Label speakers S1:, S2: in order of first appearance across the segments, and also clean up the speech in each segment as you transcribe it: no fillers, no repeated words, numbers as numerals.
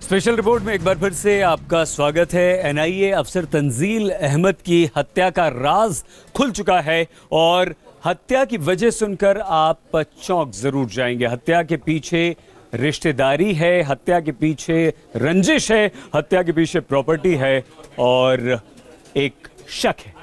S1: Special report में एक बार फिर से आपका स्वागत है। एनआईए अफसर तंजील अहमद की हत्या का राज खुल चुका है और हत्या की वजह सुनकर आप चौंक जरूर जाएंगे। हत्या के पीछे रिश्तेदारी है, हत्या के पीछे रंजिश है, हत्या के पीछे प्रॉपर्टी है और एक शक है।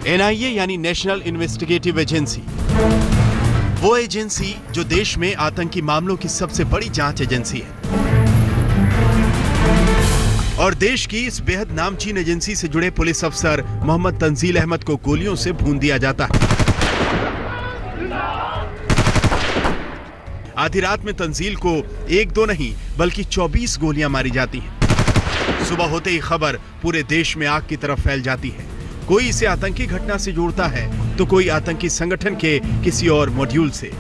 S2: एनआईए यानी नेशनल इन्वेस्टिगेटिव एजेंसी, वो एजेंसी जो देश में आतंकी मामलों की सबसे बड़ी जांच एजेंसी है और देश की इस बेहद नामचीन एजेंसी से जुड़े पुलिस अफसर मोहम्मद तंजील अहमद को गोलियों से भून दिया जाता है। आधी रात में तंजील को एक दो नहीं बल्कि 24 गोलियां मारी जाती हैं। सुबह होते ही खबर पूरे देश में आग की तरफ फैल जाती है। कोई इसे आतंकी घटना से जोड़ता है तो कोई आतंकी संगठन के किसी और मॉड्यूल से।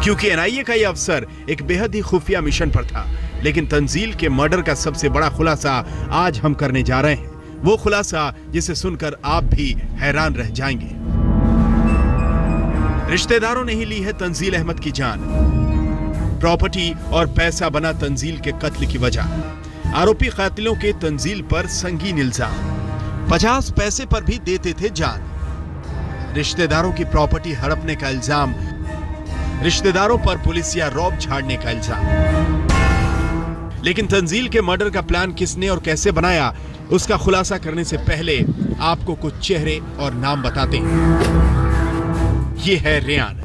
S2: क्योंकि एनआईए का यह अफसर एक बेहद ही खुफिया मिशन पर था, लेकिन तंजील के मर्डर का सबसे बड़ा खुलासा आज हम करने जा रहे हैं। वो खुलासा जिसे सुनकर आप भी हैरान रह जाएंगे। रिश्तेदारों ने ही ली है तंजील अहमद की जान। प्रॉपर्टी और पैसा बना तंजील के कत्ल की वजह। आरोपी कातिलों के तंजील पर संगीन इल्जाम। 50 पैसे पर भी देते थे जान। रिश्तेदारों की प्रॉपर्टी हड़पने का इल्जाम। रिश्तेदारों पर पुलिसिया रौब झाड़ने का इल्जाम। लेकिन तंजील के मर्डर का प्लान किसने और कैसे बनाया, उसका खुलासा करने से पहले आपको कुछ चेहरे और नाम बताते हैं। ये है रेयान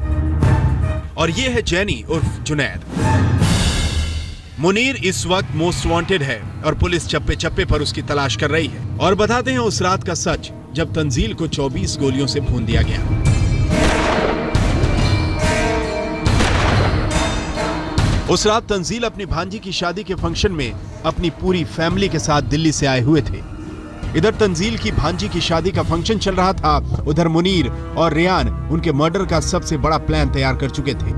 S2: और ये है जैनी उर्फ जुनैद। मुनीर इस वक्त मोस्ट वांटेड है और पुलिस चप्पे चप्पे पर उसकी तलाश कर रही है। और बताते हैं उस रात का सच जब तंजील को 24 गोलियों से भून दिया गया। उस रात तंजील अपनी भांजी की शादी के फंक्शन में अपनी पूरी फैमिली के साथ दिल्ली से आए हुए थे। इधर तंजील की भांजी की शादी का फंक्शन चल रहा था, उधर मुनीर और रेयान उनके मर्डर का सबसे बड़ा प्लान तैयार कर चुके थे।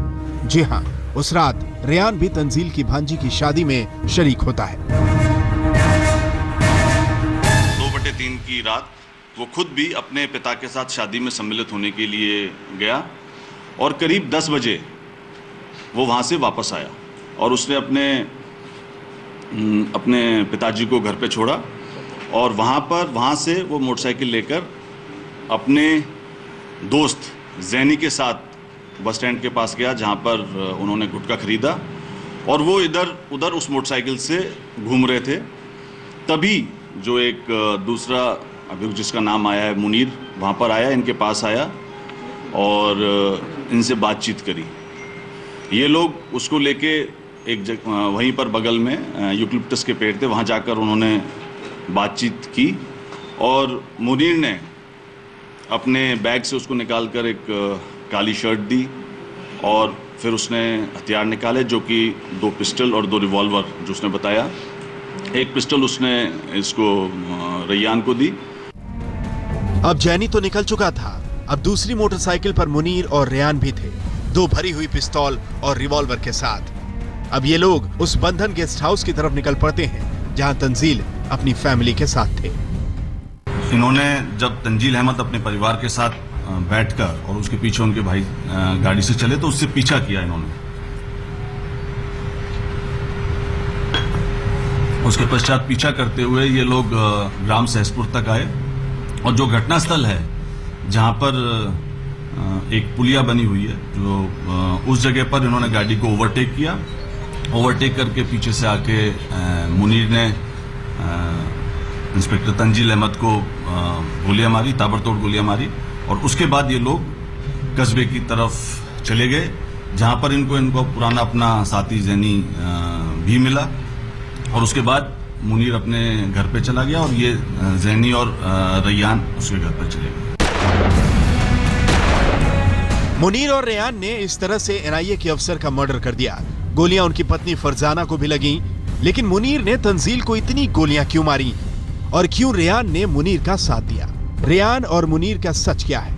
S2: जी हाँ, उस रात रेयान भी तंजील की भांजी की शादी में शरीक होता है।
S3: 2/3 की रात वो खुद भी अपने पिता के साथ शादी में सम्मिलित होने के लिए गया और करीब 10 बजे वो वहाँ से वापस आया और उसने अपने पिताजी को घर पे छोड़ा और वहाँ से वो मोटरसाइकिल लेकर अपने दोस्त जैनी के साथ बस स्टैंड के पास गया, जहाँ पर उन्होंने गुटखा खरीदा और वो इधर उधर उस मोटरसाइकिल से घूम रहे थे। तभी जो एक दूसरा अभियुक्त जिसका नाम आया है मुनीर, वहाँ पर आया, इनके पास आया और इनसे बातचीत करी। ये लोग उसको लेके एक वहीं पर बगल में यूकलिप्टस के पेड़ थे, वहाँ जाकर उन्होंने बातचीत की और मुनीर ने अपने बैग से उसको निकालकर एक काली शर्ट दी और फिर उसने हथियार निकाले, जो कि 2 पिस्टल और 2 रिवॉल्वर जो उसने बताया। एक पिस्टल उसने इसको रेयान को दी।
S2: अब जैनी तो निकल चुका था, अब दूसरी मोटरसाइकिल पर मुनीर और रेयान भी थे, 2 भरी हुई पिस्तौल और रिवॉल्वर के साथ। अब ये लोग उस बंधन गेस्ट हाउस की तरफ निकल पड़ते हैं जहां तंजील अपनी फैमिली के साथ थे।
S3: इन्होंने जब तंजील अहमद अपने परिवार के साथ बैठकर और उसके पीछे उनके भाई गाड़ी से चले तो उससे पीछा किया इन्होंने। उसके पश्चात पीछा करते हुए ये लोग ग्राम सहसपुर तक आए और जो घटनास्थल है जहां पर एक पुलिया बनी हुई है, जो उस जगह पर इन्होंने गाड़ी को ओवरटेक किया। ओवरटेक करके पीछे से आके मुनीर ने इंस्पेक्टर तंजील अहमद को गोलियां मारी, ताबड़तोड़ गोलियां मारी और उसके बाद ये लोग कस्बे की तरफ चले गए, जहां पर इनको पुराना अपना साथी जैनी भी मिला और उसके बाद मुनीर अपने घर पे चला गया और ये जैनी और रेयान उसके घर पे चले गए।
S2: मुनीर और रेयान ने इस तरह से एनआईए के अफसर का मर्डर कर दिया। गोलियां उनकी पत्नी फरजाना को भी लगीं लेकिन मुनीर ने तंजील को इतनी गोलियां क्यों मारी और क्यों रेयान ने मुनीर का साथ दिया? रेयान और मुनीर का सच क्या है?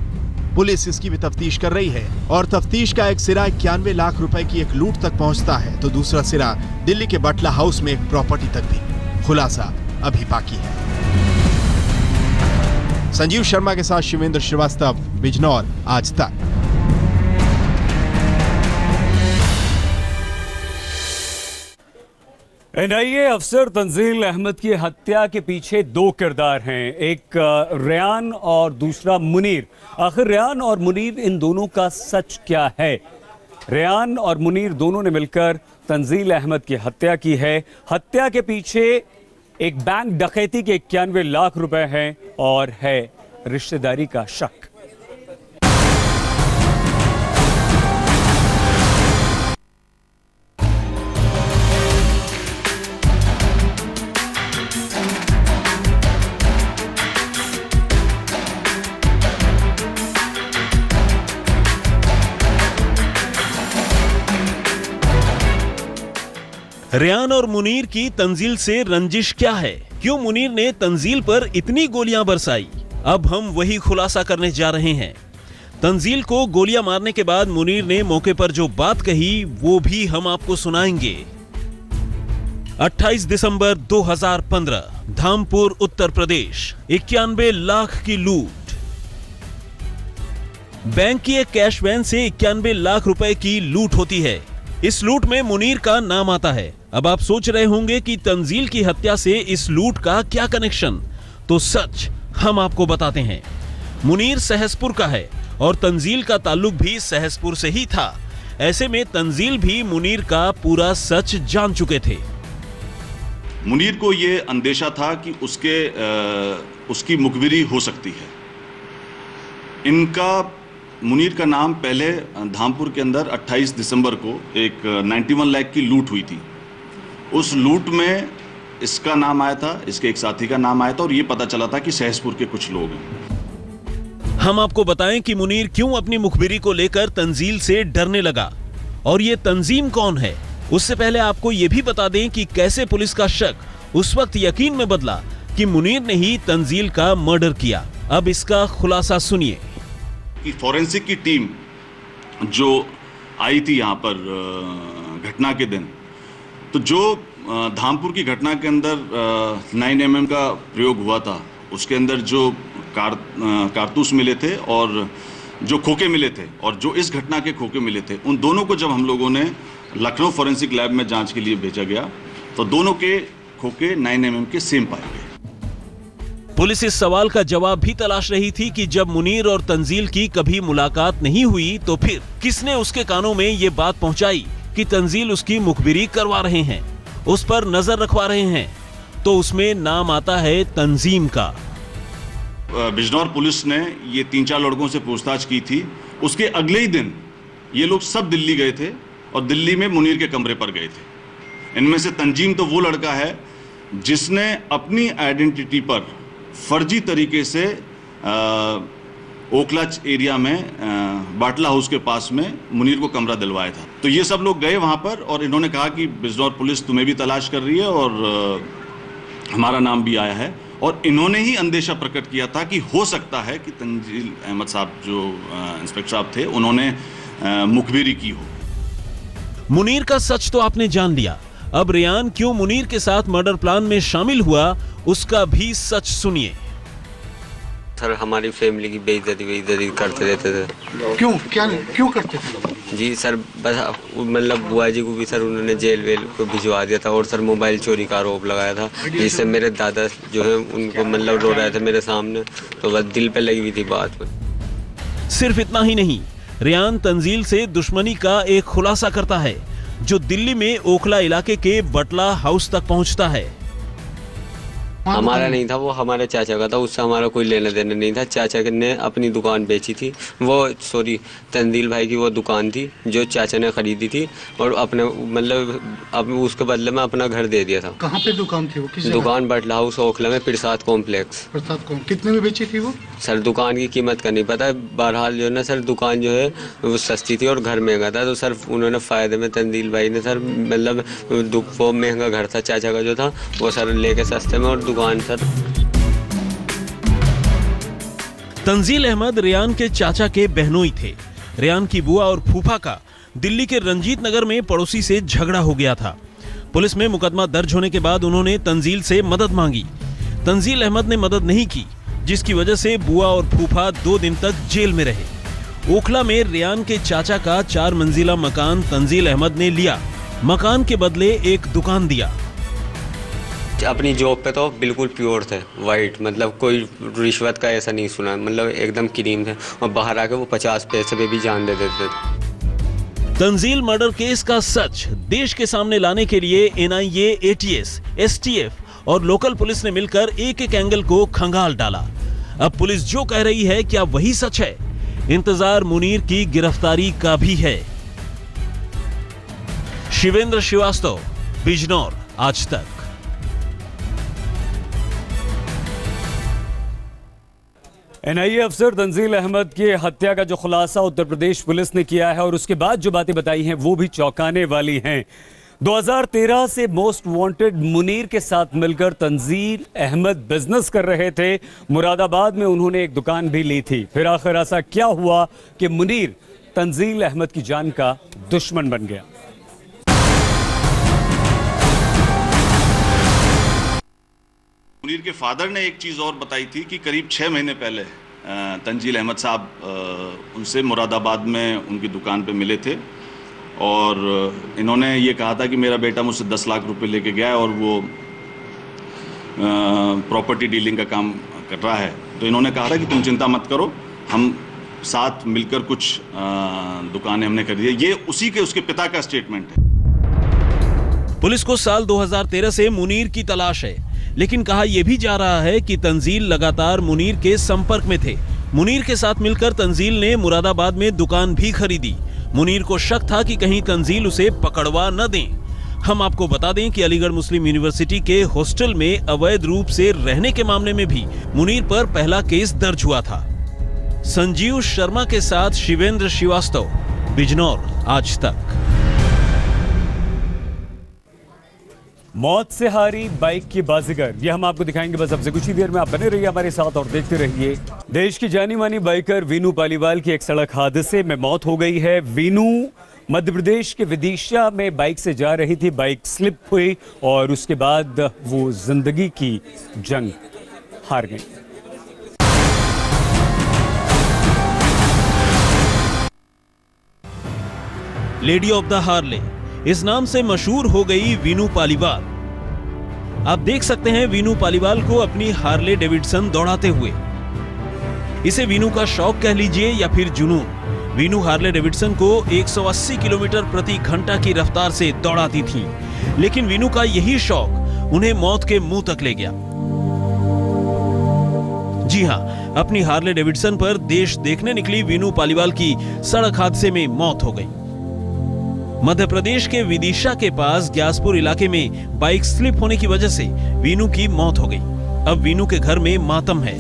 S2: पुलिस इसकी भी तफ्तीश कर रही है और तफ्तीश का एक सिरा 91 लाख रुपए की एक लूट तक पहुंचता है तो दूसरा सिरा दिल्ली के बटला हाउस में एक प्रॉपर्टी तक भी। खुलासा अभी बाकी है। संजीव शर्मा के साथ शिवेंद्र श्रीवास्तव, बिजनौर, आज तक।
S1: एनआईए अफसर तंजील अहमद की हत्या के पीछे दो किरदार हैं, एक रेयान और दूसरा मुनीर। आखिर रेयान और मुनीर, इन दोनों का सच क्या है? रेयान और मुनीर दोनों ने मिलकर तंजील अहमद की हत्या की है। हत्या के पीछे एक बैंक डकैती के 91 लाख रुपए हैं और है रिश्तेदारी का शक।
S4: रेयान और मुनीर की तंजील से रंजिश क्या है? क्यों मुनीर ने तंजील पर इतनी गोलियां बरसाई? अब हम वही खुलासा करने जा रहे हैं। तंजील को गोलियां मारने के बाद मुनीर ने मौके पर जो बात कही वो भी हम आपको सुनाएंगे। 28 दिसंबर 2015, धामपुर, उत्तर प्रदेश, 91 लाख की लूट। बैंक की एक कैश वैन से 91 लाख रुपए की लूट होती है। इस लूट में मुनीर का नाम आता है। अब आप सोच रहे होंगे कि तंजील की हत्या से इस लूट का क्या कनेक्शन? तो सच हम आपको बताते हैं। मुनीर सहसपुर का है और तंजील का ताल्लुक भी सहसपुर से ही था। ऐसे में तंजील भी मुनीर का पूरा सच जान चुके थे।
S3: मुनीर को यह अंदेशा था कि उसकी मुखबिरी हो सकती है। मुनीर का नाम पहले धामपुर के अंदर 28 दिसंबर को एक 91 लाख की लूट हुई थी। उस लूट में इसका नाम आया था, इसके एक साथी का नाम आया था और ये पता चला था कि सहसपुर के कुछ लोग हैं।
S4: हम आपको बताएं कि मुनीर क्यों अपनी मुखबिरी को लेकर तंजील से डरने लगा और ये तंजीम कौन है। उससे पहले आपको ये भी बता दें कि कैसे पुलिस का शक उस वक्त यकीन में बदला कि मुनीर ने ही तंजील का मर्डर किया। अब इसका खुलासा सुनिए।
S3: कि फॉरेंसिक की टीम जो आई थी यहाँ पर घटना के दिन, तो जो धामपुर की घटना के अंदर 9mm का प्रयोग हुआ था, उसके अंदर जो कारतूस मिले थे और जो खोखे मिले थे और जो इस घटना के खोखे मिले थे, उन दोनों को जब हम लोगों ने लखनऊ फॉरेंसिक लैब में जांच के लिए भेजा गया तो दोनों के खोखे 9mm के सेम पाए गए।
S4: पुलिस इस सवाल का जवाब भी तलाश रही थी कि जब मुनीर और तंजील की कभी मुलाकात नहीं हुई तो फिर किसने उसके कानों में ये बात पहुंचाई कि तंजील उसकी मुखबिरी करवा रहे हैं, उस पर नजर रखवा रहे हैं। तो उसमें नाम आता है तंजीम का।
S3: बिजनौर पुलिस ने ये 3-4 लड़कों से पूछताछ की थी। उसके अगले ही दिन ये लोग सब दिल्ली गए थे और दिल्ली में मुनीर के कमरे पर गए थे। इनमें से तंजीम तो वो लड़का है जिसने अपनी आइडेंटिटी पर फर्जी तरीके से ओखला एरिया में बाटला हाउस के पास में मुनीर को कमरा दिलवाया था। तो ये सब लोग गए वहाँ पर और इन्होंने कहा कि बिजनौर पुलिस तुम्हें भी तलाश कर रही है और हमारा नाम भी आया है। और इन्होंने ही अंदेशा प्रकट किया था कि हो सकता है कि तंजील अहमद साहब जो इंस्पेक्टर साहब थे उन्होंने मुखबिरी की हो।
S4: मुनीर का सच तो आपने जान लिया। अब रेयान क्यों मुनीर के साथ मर्डर प्लान में शामिल हुआ उसका भी सच सुनिए।
S5: सर हमारी फैमिली की बेइज्जती करते रहते थे।
S6: क्यों करते थे?
S5: जी सर बस मतलब बुआ जी को भी सर उन्होंने जेल वेल को भिजवा दिया था और सर मोबाइल चोरी का आरोप लगाया था, जिससे मेरे दादा जो है उनको मतलब रो रहे थे मेरे सामने, तो बस दिल पे लगी हुई थी बात।
S4: सिर्फ इतना ही नहीं, रेयान तंजील से दुश्मनी का एक खुलासा करता है जो दिल्ली में ओखला इलाके के बटला हाउस तक पहुंचता है।
S5: हमारा नहीं था, वो हमारे चाचा का था, उससे हमारा कोई लेना देना नहीं था। चाचा ने अपनी दुकान बेची थी, तंजील भाई की वो दुकान थी जो चाचा ने खरीदी थी, और अपने मतलब अब उसके बदले में अपना घर दे दिया था।
S6: कहाँ पे दुकान थी वो? किस
S5: दुकान बटला हाउस ओखला में, प्रसाद कॉम्प्लेक्स।
S6: कितने में बेची थी वो?
S5: सर दुकान की कीमत का नहीं पता, बहरहाल जो है ना सर, दुकान जो है वो सस्ती थी और घर महंगा था, तो सर उन्होंने फ़ायदे में तंजील भाई ने सर मतलब वो महंगा घर था चाचा का जो था वो सर लेके सस्ते में, और दुकान सर।
S4: तंजील अहमद रेयान के चाचा के बहनोई थे। रेयान की बुआ और फूफा का दिल्ली के रंजीत नगर में पड़ोसी से झगड़ा हो गया था। पुलिस में मुकदमा दर्ज होने के बाद उन्होंने तंजील से मदद मांगी। तंजील अहमद ने मदद नहीं की, जिसकी वजह से बुआ और फूफा 2 दिन तक जेल में रहे। ओखला में रेयान के चाचा का 4 मंजिला मकान तंजील अहमद ने लिया। मकान के बदले एक दुकान दिया।
S5: अपनी जॉब पे तो बिल्कुल प्योर थे, वाइट, मतलब कोई रिश्वत का ऐसा नहीं सुना, मतलब एकदम क्लीन थे, और बाहर आके वो 50 पैसे पे भी जान दे देते थे।
S4: तंजील मर्डर केस का सच देश के सामने लाने के लिए NIA, ATS, STF और लोकल पुलिस ने मिलकर एक एक एंगल को खंगाल डाला। अब पुलिस जो कह रही है क्या वही सच है? इंतजार मुनीर की गिरफ्तारी का भी है। शिवेंद्र श्रीवास्तव, बिजनौर, आज तक।
S1: NIA अफसर तंजील अहमद की हत्या का जो खुलासा उत्तर प्रदेश पुलिस ने किया है और उसके बाद जो बातें बताई हैं वो भी चौंकाने वाली हैं। 2013 से मोस्ट वांटेड मुनीर के साथ मिलकर तंजील अहमद बिजनेस कर रहे थे। मुरादाबाद में उन्होंने एक दुकान भी ली थी। फिर आखिर ऐसा क्या हुआ कि मुनीर तंजील अहमद की जान का दुश्मन बन गया?
S3: मुनीर के फादर ने एक चीज़ और बताई थी कि करीब 6 महीने पहले तंजील अहमद साहब उनसे मुरादाबाद में उनकी दुकान पे मिले थे, और इन्होंने ये कहा था कि मेरा बेटा मुझसे 10 लाख रुपए लेके गया है और वो प्रॉपर्टी डीलिंग का काम कर रहा है। तो इन्होंने कहा था कि तुम चिंता मत करो, हम साथ मिलकर कुछ दुकानें हमने खरीदी। ये उसी के उसके पिता का स्टेटमेंट है।
S4: पुलिस को साल 2013 से मुनीर की तलाश है, लेकिन कहा यह भी जा रहा है कि तंजील लगातार मुनीर के संपर्क में थे। मुनीर के साथ मिलकर तंजील ने मुरादाबाद में दुकान भी खरीदी। मुनीर को शक था कि कहीं तंजील उसे पकड़वा न दें। हम आपको बता दें कि अलीगढ़ मुस्लिम यूनिवर्सिटी के हॉस्टल में अवैध रूप से रहने के मामले में भी मुनीर पर पहला केस दर्ज हुआ था। संजीव शर्मा के साथ शिवेंद्र श्रीवास्तव, बिजनौर, आज तक।
S1: मौत से हारी बाइक की बाजीगर, ये हम आपको दिखाएंगे बस अब से कुछ ही देर में। आप बने रहिए हमारे साथ और देखते रहिए। देश की जानी मानी बाइकर वीनू पालीवाल की एक सड़क हादसे में मौत हो गई है। वीनू मध्य प्रदेश के विदिशा में बाइक से जा रही थी, बाइक स्लिप हुई और उसके बाद वो जिंदगी की जंग हार गई।
S4: लेडी ऑफ द हार्ले इस नाम से मशहूर हो गई वीनू पालीवाल। आप देख सकते हैं वीनू पालीवाल को अपनी हार्ले डेविडसन दौड़ाते हुए। इसे वीनू का शौक कह लीजिए या फिर जुनून। वीनू हार्ले डेविडसन को 180 किलोमीटर प्रति घंटा की रफ्तार से दौड़ाती थी, लेकिन वीनू का यही शौक उन्हें मौत के मुंह तक ले गया। जी हां, अपनी हार्ले डेविडसन पर देश देखने निकली वीनू पालीवाल की सड़क हादसे में मौत हो गई। मध्य प्रदेश के विदिशा के पास ग्यासपुर इलाके में बाइक स्लिप होने की वजह से वीनू की मौत हो गई। अब वीनू के घर में मातम है।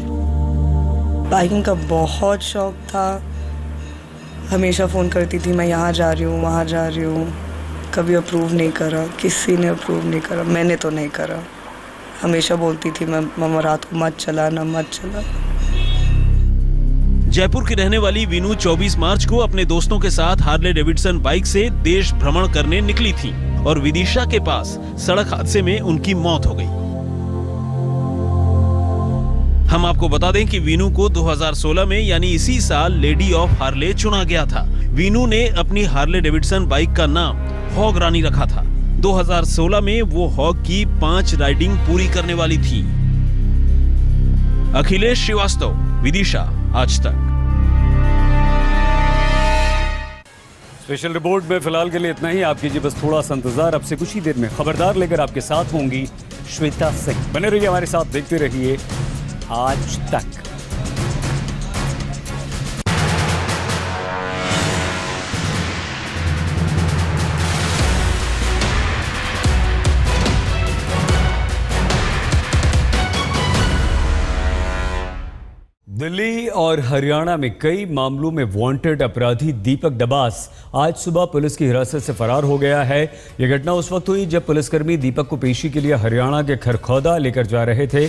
S7: बाइकिंग का बहुत शौक था, हमेशा फोन करती थी मैं यहाँ जा रही हूँ, वहाँ जा रही हूँ। कभी अप्रूव नहीं करा, किसी ने अप्रूव नहीं करा, मैंने तो नहीं करा। हमेशा बोलती थी मैं मम्मा रात को मत चलाना, मत चला।
S4: जयपुर की रहने वाली वीनू 24 मार्च को अपने दोस्तों के साथ हार्ले डेविडसन बाइक से देश भ्रमण करने निकली थी और विदिशा के पास सड़क हादसे में उनकी मौत हो गई। हम आपको बता दें कि वीनू को 2016 में यानी इसी साल लेडी ऑफ हार्ले चुना गया था। वीनू ने अपनी हार्ले डेविडसन बाइक का नाम हॉग रानी रखा था। 2016 में वो हॉग की 5 राइडिंग पूरी करने वाली थी। अखिलेश श्रीवास्तव, विदिशा, आज तक।
S1: स्पेशल रिपोर्ट में फिलहाल के लिए इतना ही। आप कीजिए बस थोड़ा सा इंतजार, अब से कुछ ही देर में खबरदार लेकर आपके साथ होंगी श्वेता सिंह। बने रहिए हमारे साथ, देखते रहिए आज तक। दिल्ली और हरियाणा में कई मामलों में वांटेड अपराधी दीपक डबास आज सुबह पुलिस की हिरासत से फरार हो गया है। यह घटना उस वक्त हुई जब पुलिसकर्मी दीपक को पेशी के लिए हरियाणा के खरखौदा लेकर जा रहे थे।